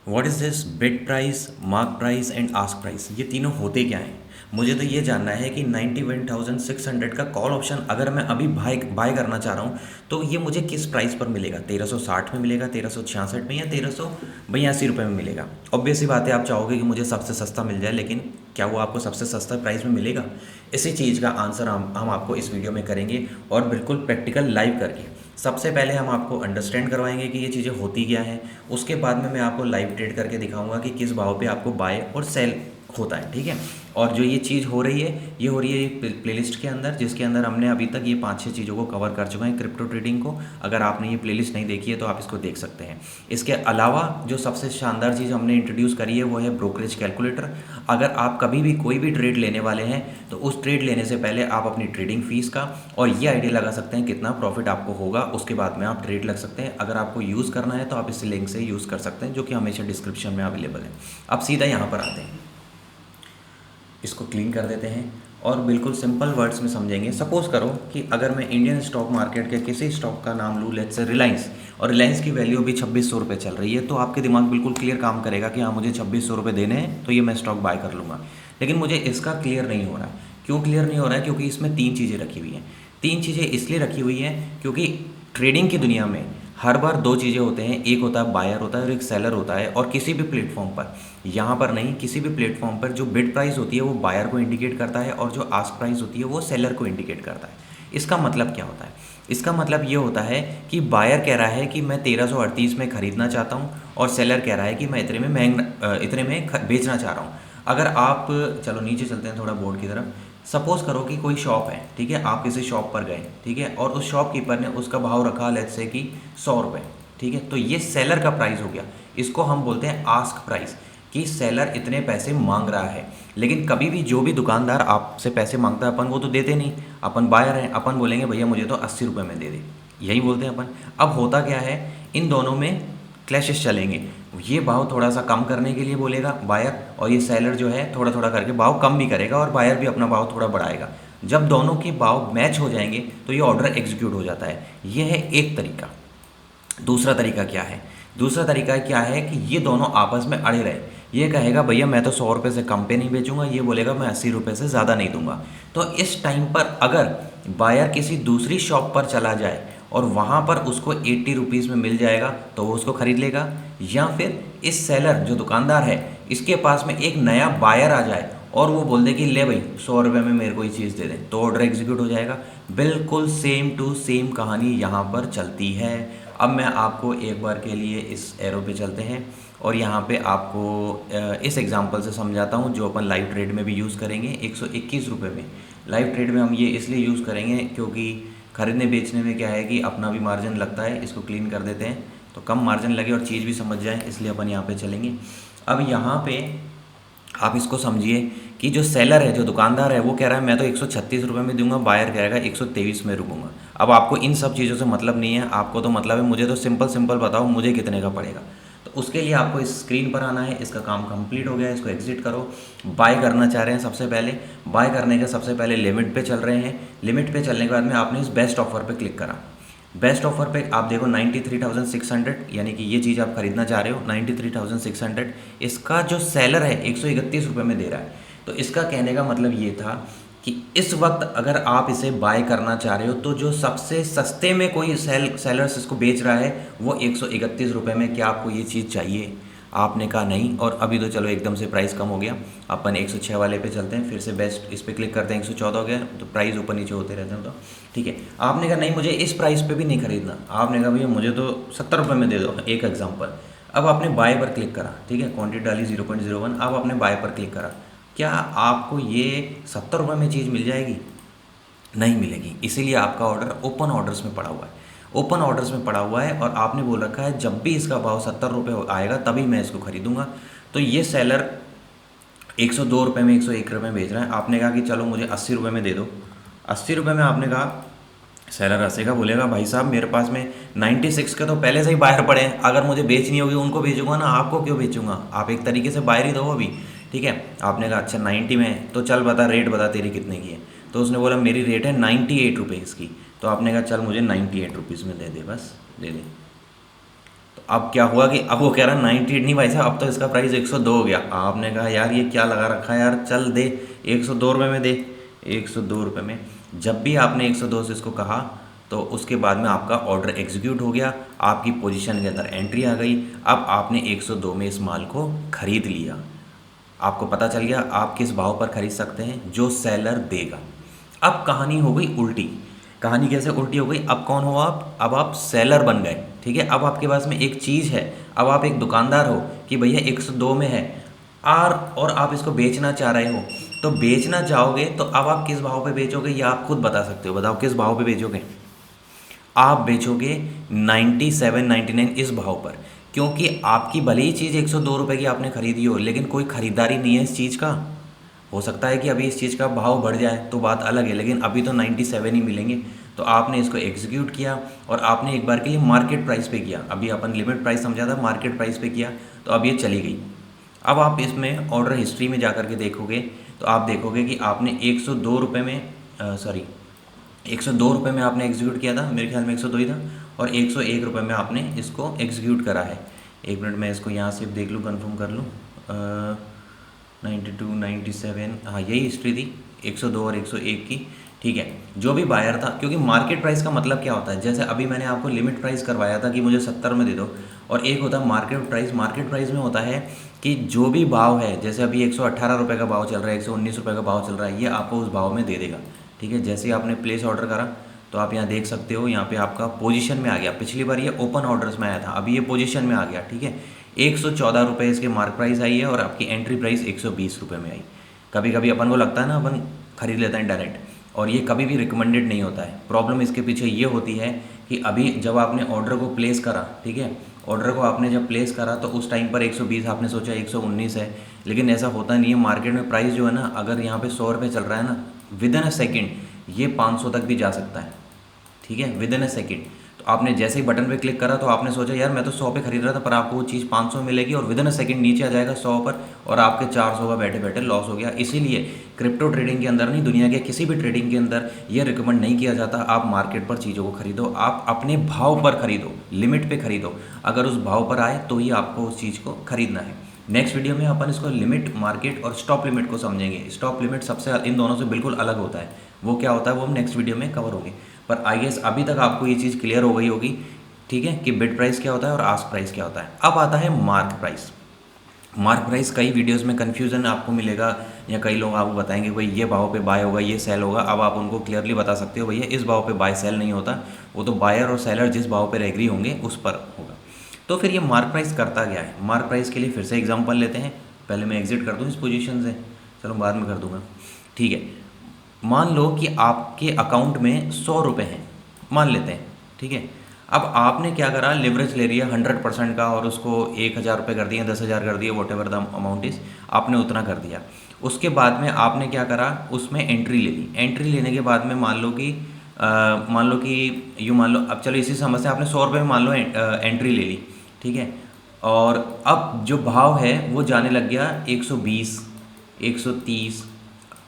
What is this bid price, mark price and ask price, ये तीनों होते क्या हैं? मुझे तो ये जानना है कि 91,600 का कॉल ऑप्शन अगर मैं अभी बाय बाय करना चाह रहा हूँ तो ये मुझे किस प्राइस पर मिलेगा? 1360 में मिलेगा, 1366 में, या 1382 रुपये में मिलेगा? ऑब्वियस सी बात है, आप चाहोगे कि मुझे सबसे सस्ता मिल जाए, लेकिन क्या वो आपको सबसे सस्ता प्राइस में मिलेगा? इसी चीज़ का आंसर हम आपको इस वीडियो में करेंगे, और बिल्कुल प्रैक्टिकल लाइव करके। सबसे पहले हम आपको अंडरस्टैंड करवाएंगे कि ये चीज़ें होती क्या हैं। उसके बाद में मैं आपको लाइव ट्रेड करके दिखाऊंगा कि किस भाव पे आपको बाय और सेल होता है, ठीक है। और जो ये चीज़ हो रही है, ये हो रही है प्लेलिस्ट के अंदर, जिसके अंदर हमने अभी तक ये 5-6 चीज़ों को कवर कर चुके हैं क्रिप्टो ट्रेडिंग को। अगर आपने ये प्लेलिस्ट नहीं देखी है तो आप इसको देख सकते हैं। इसके अलावा जो सबसे शानदार चीज़ हमने इंट्रोड्यूस करी है वो है ब्रोकरेज कैलकुलेटर। अगर आप कभी भी कोई भी ट्रेड लेने वाले हैं तो उस ट्रेड लेने से पहले आप अपनी ट्रेडिंग फीस का और ये आइडिया लगा सकते हैं कितना प्रॉफिट आपको होगा, उसके बाद में आप ट्रेड लग सकते हैं। अगर आपको यूज़ करना है तो आप इस लिंक से यूज़ कर सकते हैं, जो कि हमेशा डिस्क्रिप्शन में अवेलेबल है। अब सीधा यहाँ पर आते हैं, इसको क्लीन कर देते हैं और बिल्कुल सिंपल वर्ड्स में समझेंगे। सपोज़ करो कि अगर मैं इंडियन स्टॉक मार्केट के किसी स्टॉक का नाम लूँ, लेट्स से रिलायंस, और रिलायंस की वैल्यू भी 2600 रुपये चल रही है, तो आपके दिमाग बिल्कुल क्लियर काम करेगा कि हाँ, मुझे 2600 रुपये देने हैं तो ये मैं स्टॉक बाय कर लूँगा। लेकिन मुझे इसका क्लियर नहीं हो रहा है। क्यों क्लियर नहीं हो रहा है? क्योंकि इसमें 3 चीज़ें रखी हुई हैं। 3 चीज़ें इसलिए रखी हुई हैं क्योंकि ट्रेडिंग की दुनिया में हर बार 2 चीज़ें होते हैं, एक होता है बायर होता है और एक सेलर होता है। और किसी भी प्लेटफॉर्म पर, यहाँ पर नहीं, किसी भी प्लेटफॉर्म पर जो बिड प्राइस होती है वो बायर को इंडिकेट करता है और जो आस्क प्राइस होती है वो सेलर को इंडिकेट करता है। इसका मतलब क्या होता है? इसका मतलब ये होता है कि बायर कह रहा है कि मैं 1338 में ख़रीदना चाहता हूँ, और सेलर कह रहा है कि मैं इतने में इतने में बेचना चाह रहा हूँ। अगर आप, चलो नीचे चलते हैं थोड़ा बोर्ड की तरफ। सपोज़ करो कि कोई शॉप है, ठीक है, आप किसी शॉप पर गए, ठीक है, और उस शॉपकीपर ने उसका भाव रखा लेट्स से कि 100 रुपये, ठीक है, तो ये सेलर का प्राइस हो गया। इसको हम बोलते हैं आस्क प्राइस, कि सेलर इतने पैसे मांग रहा है। लेकिन कभी भी जो भी दुकानदार आपसे पैसे मांगता है, अपन वो तो देते नहीं, अपन बायर हैं, अपन बोलेंगे भैया मुझे तो 80 रुपये में दे दे, यही बोलते हैं अपन। अब होता क्या है, इन दोनों में क्लैशेस चलेंगे। ये भाव थोड़ा सा कम करने के लिए बोलेगा बायर, और ये सेलर जो है थोड़ा थोड़ा करके भाव कम भी करेगा, और बायर भी अपना भाव थोड़ा बढ़ाएगा। जब दोनों के भाव मैच हो जाएंगे तो ये ऑर्डर एग्जीक्यूट हो जाता है। ये है एक तरीका। दूसरा तरीका क्या है? दूसरा तरीका क्या है कि ये दोनों आपस में अड़े रहे। ये कहेगा भैया मैं तो 100 रुपये से कम पे नहीं बेचूंगा, ये बोलेगा मैं 80 रुपये से ज़्यादा नहीं दूंगा। तो इस टाइम पर अगर बायर किसी दूसरी शॉप पर चला जाए और वहाँ पर उसको 80 रुपीज़ में मिल जाएगा तो वो उसको ख़रीद लेगा, या फिर इस सेलर जो दुकानदार है इसके पास में एक नया बायर आ जाए और वो बोल दे कि ले भाई 100 रुपये में मेरे को ये चीज़ दे दे, तो ऑर्डर एग्जीक्यूट हो जाएगा। बिल्कुल सेम टू सेम कहानी यहाँ पर चलती है। अब मैं आपको एक बार के लिए इस एरो पे चलते हैं और यहाँ पे आपको इस एग्जांपल से समझाता हूँ जो अपन लाइव ट्रेड में भी यूज़ करेंगे। 121 रुपये में लाइव ट्रेड में हम ये इसलिए यूज़ करेंगे क्योंकि खरीदने बेचने में क्या है कि अपना भी मार्जिन लगता है। इसको क्लीन कर देते हैं तो कम मार्जिन लगे और चीज़ भी समझ जाए, इसलिए अपन यहाँ पे चलेंगे। अब यहाँ पे आप इसको समझिए कि जो सेलर है, जो दुकानदार है, वो कह रहा है मैं तो 136 रुपये में दूंगा, बायर कहेगा 123 में रुकूंगा। अब आपको इन सब चीज़ों से मतलब नहीं है, आपको तो मतलब है मुझे तो सिंपल सिंपल बताओ मुझे कितने का पड़ेगा। तो उसके लिए आपको इस स्क्रीन पर आना है। इसका काम कंप्लीट हो गया है, इसको एग्जिट करो। बाय करना चाह रहे हैं, सबसे पहले बाय करने के सबसे पहले लिमिट पे चल रहे हैं। लिमिट पे चलने के बाद में आपने इस बेस्ट ऑफर पे क्लिक करा। बेस्ट ऑफर पे आप देखो 93,600, यानी कि ये चीज़ आप खरीदना चाह रहे हो 93,600। इसका जो सेलर है 131 रुपये में दे रहा है। तो इसका कहने का मतलब ये था कि इस वक्त अगर आप इसे बाय करना चाह रहे हो तो जो सबसे सस्ते में कोई सेलर्स इसको बेच रहा है वो 131 रुपये में, क्या आपको ये चीज़ चाहिए? आपने कहा नहीं, और अभी तो चलो एकदम से प्राइस कम हो गया। अपन 106 वाले पे चलते हैं, फिर से बेस्ट इस पर क्लिक करते हैं, 114 हो गया, तो प्राइस ऊपर नीचे होते रहते हैं। तो ठीक है, आपने कहा नहीं मुझे इस प्राइस पे भी नहीं खरीदना, आपने कहा भैया मुझे तो 70 रुपये में दे दो, एक एग्जांपल। अब आपने बाय पर क्लिक करा, ठीक है, क्वांटिटी डाली 0.01। अब आपने बाय पर क्लिक करा, क्या आपको ये 70 रुपये में चीज़ मिल जाएगी? नहीं मिलेगी, इसीलिए आपका ऑर्डर ओपन ऑर्डर्स में पड़ा हुआ है। ओपन ऑर्डर्स में पड़ा हुआ है और आपने बोल रखा है जब भी इसका भाव 70 रुपये आएगा तभी मैं इसको खरीदूंगा। तो ये सेलर 102 रुपये में, 101 रुपये में बेच रहा है। आपने कहा कि चलो मुझे 80 रुपये में दे दो। 80 रुपये में आपने कहा, सेलर हंसेगा, बोलेगा भाई साहब मेरे पास में 96 के तो पहले से ही बाहर पड़े हैं, अगर मुझे बेचनी होगी उनको बेचूंगा ना, आपको क्यों बेचूंगा? आप एक तरीके से बाहर ही दो अभी, ठीक है। आपने कहा अच्छा 90 में, तो चल बता रेट बता तेरी कितने की है। तो उसने बोला मेरी रेट है 98 रुपीज़ की। तो आपने कहा चल मुझे 98 रुपीज़ में दे दे, बस दे दे। तो अब क्या हुआ कि अब वो कह रहा 98 नहीं भाई साहब, अब तो इसका प्राइस 102 हो गया। आपने कहा यार ये क्या लगा रखा है यार, चल दे 102 रुपये में दे। 102 रुपये में जब भी आपने 102 से इसको कहा, तो उसके बाद में आपका ऑर्डर एग्जीक्यूट हो गया, आपकी पोजीशन के अंदर एंट्री आ गई। अब आपने 102 में इस माल को खरीद लिया। आपको पता चल गया आप किस भाव पर खरीद सकते हैं, जो सेलर देगा। अब कहानी हो गई उल्टी। कहानी कैसे उल्टी हो गई? अब कौन हो आप? अब आप सेलर बन गए, ठीक है। अब आपके पास में एक चीज़ है, अब आप एक दुकानदार हो कि भैया 102 में है और आप इसको बेचना चाह रहे हो। तो बेचना चाहोगे तो अब आप किस भाव पे बेचोगे ये आप खुद बता सकते हो। बताओ किस भाव पे बेचोगे? आप बेचोगे 97-99 इस भाव पर, क्योंकि आपकी भले ही चीज़ 102 रुपये की आपने खरीदी हो, लेकिन कोई ख़रीदारी नहीं है इस चीज़ का। हो सकता है कि अभी इस चीज़ का भाव बढ़ जाए तो बात अलग है, लेकिन अभी तो 97 ही मिलेंगे। तो आपने इसको एग्जीक्यूट किया और आपने एक बार के लिए मार्केट प्राइस पे किया। अभी अपन लिमिट प्राइस समझा था, मार्केट प्राइस पे किया, तो अब ये चली गई। अब आप इसमें ऑर्डर हिस्ट्री में जा कर के देखोगे तो आप देखोगे कि आपने 102 रुपये में 102 रुपये में आपने एग्जीक्यूट किया था, मेरे ख्याल में 102 ही था, और 101 रुपये में आपने इसको एग्जीक्यूट करा है। एक मिनट मैं इसको यहाँ से देख लूँ, कंफर्म कर लूँ। 92, 97, हाँ यही हिस्ट्री थी 102 और 101 की, ठीक है। जो भी बायर था, क्योंकि मार्केट प्राइस का मतलब क्या होता है, जैसे अभी मैंने आपको लिमिट प्राइस करवाया था कि मुझे 70 में दे दो, और एक होता है मार्केट प्राइस। मार्केट प्राइस में होता है कि जो भी भाव है, जैसे अभी 118 रुपये का भाव चल रहा है, 119 रुपये का भाव चल रहा है, ये आपको उस भाव में दे देगा, ठीक है। जैसे ही आपने प्लेस ऑर्डर करा तो आप यहाँ देख सकते हो, यहाँ पे आपका पोजीशन में आ गया। पिछली बार ये ओपन ऑर्डर्स में आया था, अभी ये पोजीशन में आ गया, ठीक है। 114 रुपये इसके मार्क प्राइस आई है और आपकी एंट्री प्राइस 120 रुपये में आई। कभी कभी अपन को लगता है ना, अपन खरीद लेते हैं डायरेक्ट, और ये कभी भी रिकमेंडेड नहीं होता है। प्रॉब्लम इसके पीछे ये होती है कि अभी जब आपने ऑर्डर को प्लेस करा, ठीक है, ऑर्डर को आपने जब प्लेस करा तो उस टाइम पर 120, आपने सोचा 119 है, लेकिन ऐसा होता नहीं है। मार्केट में प्राइस जो है ना, अगर यहाँ पे 100 रुपये चल रहा है ना, विद इन अ सेकेंड ये 500 तक भी जा सकता है, ठीक है, विद इन अ सेकेंड। तो आपने जैसे ही बटन पे क्लिक करा तो आपने सोचा यार मैं तो 100 पे खरीद रहा था, पर आपको वो चीज़ 500 मिलेगी, और विद इन अ सेकेंड नीचे आ जाएगा 100 पर, और आपके 400 का बैठे बैठे लॉस हो गया। इसीलिए क्रिप्टो ट्रेडिंग के अंदर नहीं, दुनिया के किसी भी ट्रेडिंग के अंदर ये रिकमेंड नहीं किया जाता आप मार्केट पर चीज़ों को खरीदो। आप अपने भाव पर खरीदो, लिमिट पे खरीदो। अगर उस भाव पर आए तो ही आपको उस चीज़ को खरीदना है। नेक्स्ट वीडियो में अपन इसको लिमिट, मार्केट और स्टॉप लिमिट को समझेंगे। स्टॉप लिमिट सबसे इन दोनों से बिल्कुल अलग होता है, वो क्या होता है वो हम नेक्स्ट वीडियो में कवर होंगे। पर आई गेस अभी तक आपको ये चीज़ क्लियर हो गई होगी, ठीक है, कि बिड प्राइस क्या होता है और आस्क प्राइस क्या होता है। अब आता है मार्क प्राइस। मार्क प्राइस कई वीडियोस में कन्फ्यूज़न आपको मिलेगा, या कई लोग आपको बताएंगे भाई ये भाव पे बाय होगा, ये सेल होगा। अब आप उनको क्लियरली बता सकते हो भैया इस भाव पे बाय सेल नहीं होता, वो तो बायर और सेलर जिस भाव पर एग्री होंगे उस पर होगा। तो फिर ये मार्क प्राइस करता क्या है? मार्क प्राइस के लिए फिर से एग्जाम्पल लेते हैं। पहले मैं एग्जिट कर दूँ इस पोजीशन से, चलो बाद में कर दूँगा, ठीक है। मान लो कि आपके अकाउंट में 100 रुपये हैं, मान लेते हैं, ठीक है। अब आपने क्या करा, लिवरेज ले लिया 100% का, और उसको 1000 रुपये कर दिए, 10,000 कर दिए, what ever the amount is, आपने उतना कर दिया। उसके बाद में आपने क्या करा, उसमें एंट्री ले ली। एंट्री लेने के बाद में मान लो कि यूँ मान लो, अब चलो इसी समझ से आपने 100 रुपये में मान लो एंट्री ले ली, ठीक है। और अब जो भाव है वो जाने लग गया 120, 130।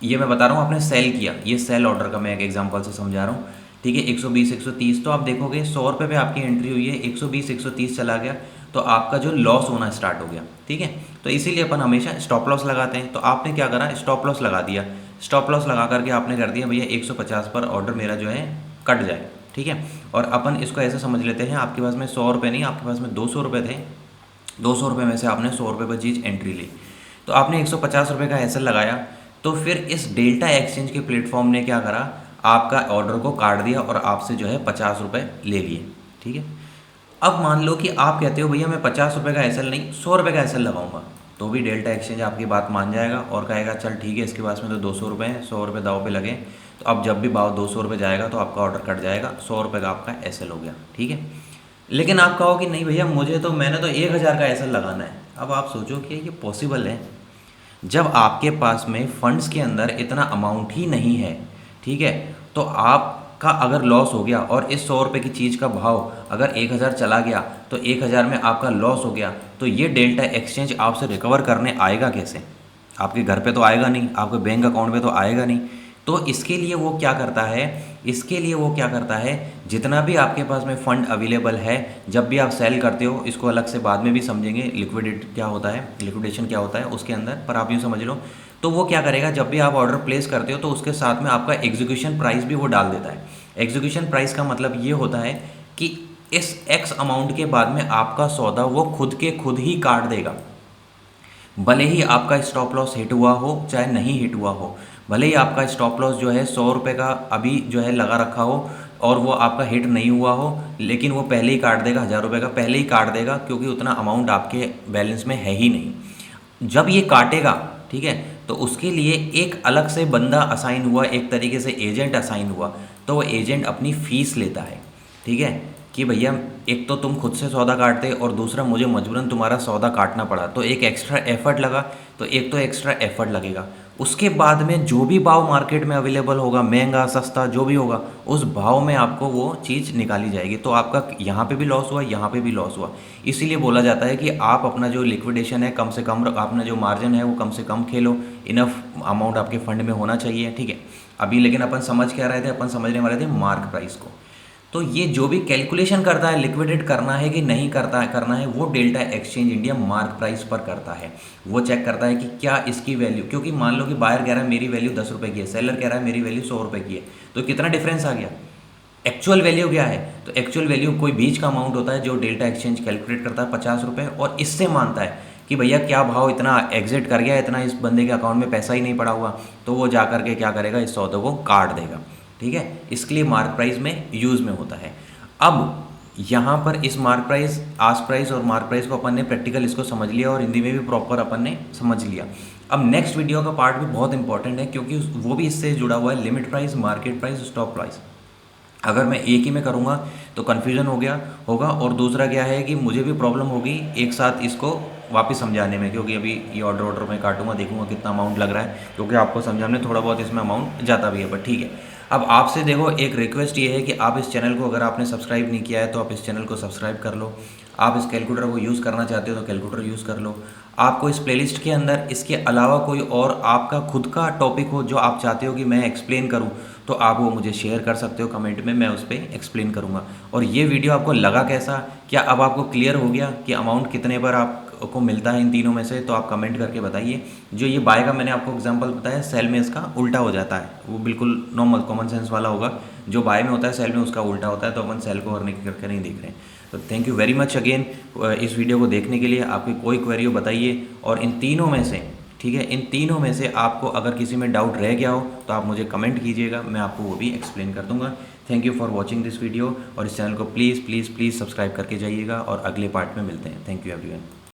ये मैं बता रहा हूँ आपने सेल किया, ये सेल ऑर्डर का मैं एक एग्जांपल से समझा रहा हूँ, ठीक है। 120, 130, तो आप देखोगे 100 रुपये पे आपकी एंट्री हुई है, 120, 130 चला गया, तो आपका जो लॉस होना स्टार्ट हो गया, ठीक है। तो इसीलिए अपन हमेशा स्टॉप लॉस लगाते हैं। तो आपने क्या करा, स्टॉप लॉस लगा दिया। स्टॉप लॉस लगा करके आपने कर दिया भैया 150 पर ऑर्डर मेरा जो है कट जाए, ठीक है। और अपन इसको ऐसे समझ लेते हैं, आपके पास में 100 रुपये नहीं, आपके पास में 200 रुपये थे। 200 रुपये में से आपने 100 रुपये पर चीज़ एंट्री ली, तो आपने 150 रुपये का एसएल लगाया। तो फिर इस डेल्टा एक्सचेंज के प्लेटफॉर्म ने क्या करा, आपका ऑर्डर को काट दिया और आपसे जो है 50 रुपये ले लिए, ठीक है। अब मान लो कि आप कहते हो भैया मैं 50 रुपये का एसएल नहीं 100 रुपये का एसएल लगाऊंगा, तो भी डेल्टा एक्सचेंज आपकी बात मान जाएगा और कहेगा चल ठीक है, इसके पास में तो 200 रुपये हैं, 100 रुपये दाव पे लगे, तो अब जब भी भाव 200 रुपये जाएगा तो आपका ऑर्डर कट जाएगा, 100 रुपये का आपका एसएल हो गया, ठीक है। लेकिन आप कहो कि नहीं भैया मैंने तो 1000 का एसएल लगाना है। अब आप सोचो कि ये पॉसिबल है जब आपके पास में फंड्स के अंदर इतना अमाउंट ही नहीं है, ठीक है। तो आपका अगर लॉस हो गया और इस 100 रुपये की चीज़ का भाव अगर 1000 चला गया, तो 1000 में आपका लॉस हो गया, तो ये डेल्टा एक्सचेंज आपसे रिकवर करने आएगा कैसे? आपके घर पे तो आएगा नहीं, आपके बैंक अकाउंट पे तो आएगा नहीं, तो इसके लिए वो क्या करता है, इसके लिए वो क्या करता है, जितना भी आपके पास में फ़ंड अवेलेबल है, जब भी आप सेल करते हो, इसको अलग से बाद में भी समझेंगे लिक्विडेट क्या होता है, लिक्विडेशन क्या होता है उसके अंदर, पर आप यूँ समझ लो। तो वो क्या करेगा, जब भी आप ऑर्डर प्लेस करते हो तो उसके साथ में आपका एग्जीक्यूशन प्राइस भी वो डाल देता है। एग्जीक्यूशन प्राइस का मतलब ये होता है कि इस एक्स अमाउंट के बाद में आपका सौदा वो खुद के खुद ही काट देगा, भले ही आपका स्टॉप लॉस हिट हुआ हो चाहे नहीं हिट हुआ हो, भले ही आपका स्टॉप लॉस जो है 100 रुपये का अभी जो है लगा रखा हो और वो आपका हिट नहीं हुआ हो, लेकिन वो पहले ही काट देगा, 1000 रुपये का पहले ही काट देगा, क्योंकि उतना अमाउंट आपके बैलेंस में है ही नहीं। जब ये काटेगा, ठीक है, तो उसके लिए एक अलग से बंदा असाइन हुआ, एक तरीके से एजेंट असाइन हुआ, तो वो एजेंट अपनी फ़ीस लेता है, ठीक है, कि भैया एक तो तुम खुद से सौदा काटते और दूसरा मुझे मजबूरन तुम्हारा सौदा काटना पड़ा, तो एक एक्स्ट्रा एफर्ट लगा, तो एक तो एक्स्ट्रा एफर्ट लगेगा। उसके बाद में जो भी भाव मार्केट में अवेलेबल होगा, महंगा सस्ता जो भी होगा, उस भाव में आपको वो चीज़ निकाली जाएगी। तो आपका यहाँ पे भी लॉस हुआ, यहाँ पे भी लॉस हुआ। इसीलिए बोला जाता है कि आप अपना जो लिक्विडेशन है कम से कम, अपना जो मार्जिन है वो कम से कम खेलो, इनफ अमाउंट आपके फंड में होना चाहिए, ठीक है। अभी लेकिन अपन समझ क्या रहे थे, अपन समझने वाले थे मार्क प्राइस को। तो ये जो भी कैलकुलेशन करता है लिक्विडेट करना है कि नहीं करना है, वो delta exchange India mark price पर करता है। वो चेक करता है कि क्या इसकी वैल्यू, क्योंकि मान लो कि बायर कह रहा है मेरी वैल्यू 10 रुपये की है, सेलर कह रहा है मेरी वैल्यू 100 रुपये की है, तो कितना डिफरेंस आ गया, एक्चुअल वैल्यू क्या है। तो एक्चुअल वैल्यू कोई बीच का अमाउंट होता है जो डेल्टा एक्सचेंज कैलकुलेट करता है 50 रुपये, और इससे मानता है कि भैया क्या भाव इतना एग्जिट कर गया, इतना इस बंदे के अकाउंट में पैसा ही नहीं पड़ा हुआ, तो वो जा करके क्या करेगा, इस सौदे को काट देगा, ठीक है। इसके लिए मार्क प्राइस में यूज़ में होता है। अब यहाँ पर इस मार्क प्राइस, आस्क प्राइस और मार्क प्राइस को अपन ने प्रैक्टिकल इसको समझ लिया और हिंदी में भी प्रॉपर अपन ने समझ लिया। अब नेक्स्ट वीडियो का पार्ट भी बहुत इंपॉर्टेंट है, क्योंकि वो भी इससे जुड़ा हुआ है, limit price, market price, stop price. अगर मैं एक ही में करूँगा तो कन्फ्यूज़न हो गया होगा, और दूसरा क्या है कि मुझे भी प्रॉब्लम होगी एक साथ इसको वापस समझाने में, क्योंकि अभी ये ऑर्डर मैं काटूंगा, देखूंगा कितना अमाउंट लग रहा है, क्योंकि आपको समझाने थोड़ा बहुत इसमें अमाउंट जाता भी है, बट ठीक है। अब आपसे देखो एक रिक्वेस्ट ये है कि आप इस चैनल को, अगर आपने सब्सक्राइब नहीं किया है तो आप इस चैनल को सब्सक्राइब कर लो। आप इस कैलकुलेटर को यूज़ करना चाहते हो तो कैलकुलेटर यूज़ कर लो। आपको इस प्लेलिस्ट के अंदर इसके अलावा कोई और आपका खुद का टॉपिक हो जो आप चाहते हो कि मैं एक्सप्लेन करूं, तो आप वो मुझे शेयर कर सकते हो कमेंट में, मैं उस पर एक्सप्लेन करूंगा। और ये वीडियो आपको लगा कैसा, क्या अब आपको क्लियर हो गया कि अमाउंट कितने पर आपको मिलता है इन तीनों में से, तो आप कमेंट करके बताइए। जो ये बाय का मैंने आपको एग्जांपल बताया, सेल में इसका उल्टा हो जाता है, वो बिल्कुल नॉर्मल कॉमन सेंस वाला होगा। जो बाय में होता है सेल में उसका उल्टा होता है, तो अपन सेल को करने करके नहीं देख रहे हैं। तो thank you very much again इस वीडियो को देखने के लिए। आपकी कोई क्वेरी हो बताइए, और इन तीनों में से, ठीक है, इन तीनों में से आपको अगर किसी में डाउट रह गया हो तो आप मुझे कमेंट कीजिएगा, मैं आपको वो भी एक्सप्लेन कर दूंगा। Thank you for watching this video, और इस चैनल को प्लीज़ प्लीज़ प्लीज़ सब्सक्राइब करके जाइएगा, और अगले पार्ट में मिलते हैं। Thank you everyone.